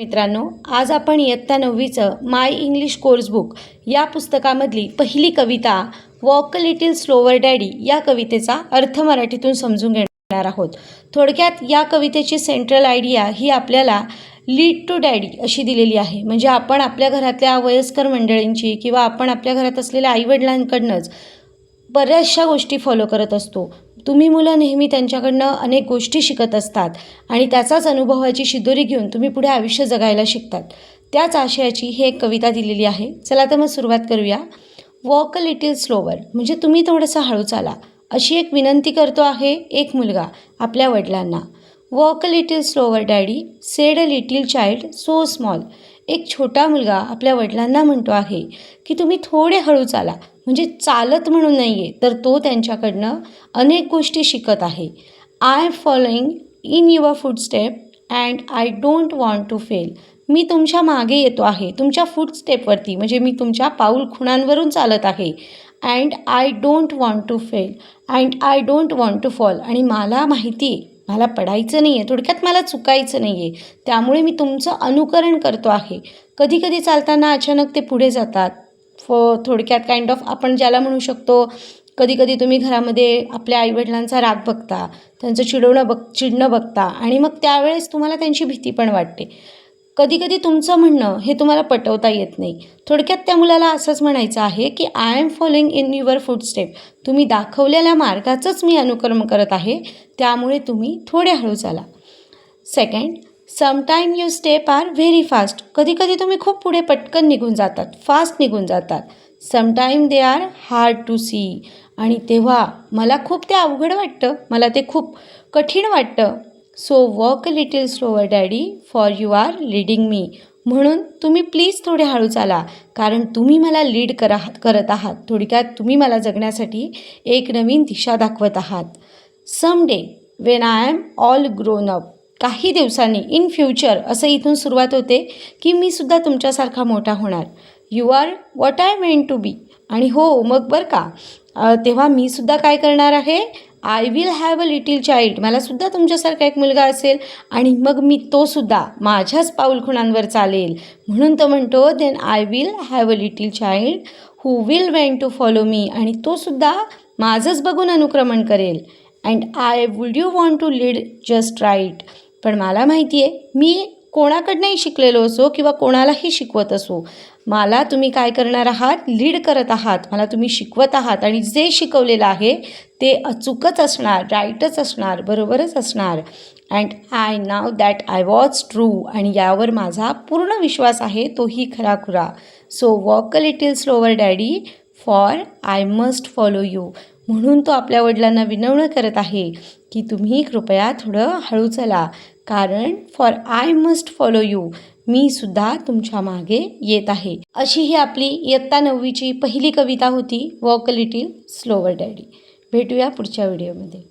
मित्रांनो, आज आपण इयत्ता 9वीचं माय इंग्लिश कोर्स बुक या पुस्तकामधली पहिली कविता walk a little slower daddy या कवितेचा अर्थ मराठीतून समजून घेणार आहोत. थोडक्यात या कवितेची सेंट्रल आयडिया ही आपल्याला लीड टू डॅडी अशी दिलेली आहे. म्हणजे आपण आपल्या घरातल्या वयस्कर मंडळींची किंवा आपण आपल्या घरात असलेल्या आईवडिलांकडनंच बऱ्याचशा गोष्टी फॉलो करत असतो. तुम्ही मुलं नेहमी त्यांच्याकडनं अनेक गोष्टी शिकत असतात आणि त्याचाच अनुभवाची शिदोरी घेऊन तुम्ही पुढे आयुष्य जगायला शिकतात. त्याच आशयाची ही एक कविता दिलेली आहे. चला तर मग सुरुवात करूया. वॉक अ लिटिल स्लोवर म्हणजे तुम्ही थोडंसं हळू चाला अशी एक विनंती करतो आहे एक मुलगा आपल्या वडिलांना. Walk a little slower daddy sed a little child so small. एक छोटा मुलगा आपल्या वडिलांना म्हणतो आहे की तुम्ही थोडे हळू चाला. म्हणजे चालत म्हणून नाही आहे, तर तो त्यांच्याकडनं अनेक गोष्टी शिकत आहे. I am following in your footstep and I don't want to fail. मी तुमच्या मागे येतो आहे, तुमच्या फूटस्टेपवरती म्हणजे मी तुमच्या पाऊल खुणांवरून चालत आहे. And I don't want to fail and I don't want to fall. आणि मला माहिती आहे मला पडायचं नाही आहे, थोडक्यात मला चुकायचं नाही आहे, त्यामुळे मी तुमचं अनुकरण करतो आहे. कधी कधी चालताना अचानक ते पुढे जातात. थोडक्यात काइंड ऑफ आपण ज्याला म्हणू शकतो, कधी कधी तुम्ही घरामध्ये आपल्या आईवडिलांचा राग बघता, त्यांचं चिडणं बघता आणि मग त्यावेळेस तुम्हाला त्यांची भीती पण वाटते. कधी कधी तुमचं म्हणणं हे तुम्हाला पटवता येत नाही. थोडक्यात त्या मुलाला असंच म्हणायचं आहे की I am following in your footstep. तुम्ही दाखवलेल्या मार्गाचंच मी अनुकरण करत आहे, त्यामुळे तुम्ही थोडे हळू चाला. Second, sometime you step are very fast. कधी कधी तुम्ही खूप पुढे पटकन निघून जातात, फास्ट निघून जातात. Sometime they are hard to see. आणि तेव्हा मला खूप ते अवघड वाटतं, मला ते खूप कठीण वाटतं. So walk a little slower daddy for you are leading me. म्हणून तुम्ही प्लीज थोडे हळू चाला, कारण तुम्ही मला लीड करत आहात. थोडक्यात तुम्ही मला जगण्यासाठी एक नवीन दिशा दाखवत आहात. Some day when I am all grown up. काही दिवसांनी, इन फ्युचर असं इथून सुरुवात होते की मी सुद्धा तुमच्यासारखा मोठा होणार. You are what I meant to be. आणि हो मग बरं का, तेव्हा मी सुद्धा काय करणार आहे, I will have a little child. मला सुद्धा तुमच्यासारखा एक मुलगा असेल आणि मग मी तो सुद्धा माझ्याच पाऊलखुणांवर चालेल. म्हणून तो म्हणतो then I will have a little child who will went to follow me. आणि तो सुद्धा माझंच बघून अनुक्रमण करेल. And I would you want to lead just right. पण मला माहिती आहे मी कोणाकडनंही शिकलेलो असो किंवा कोणालाही शिकवत असो, मला तुम्ही काय करणार आहात, लीड करत आहात, मला तुम्ही शिकवत आहात. आणि जे शिकवलेलं आहे ते अचूकच असणार, राईटच असणार, बरोबरच असणार. And I know that I was true. आणि यावर माझा पूर्ण विश्वास आहे, तोही खराखुरा. So walk a little slower daddy for I must follow you. म्हणून तो आपल्या वडिलांना विनवणं करत आहे की तुम्ही कृपया थोडं हळू चला, कारण for I must follow you, मी सुद्धा तुमच्या मागे येत आहे. अशी ही आपली इयत्ता 9वीची पहिली कविता होती walk a little slower daddy. भेटूया पुढच्या व्हिडिओमध्ये.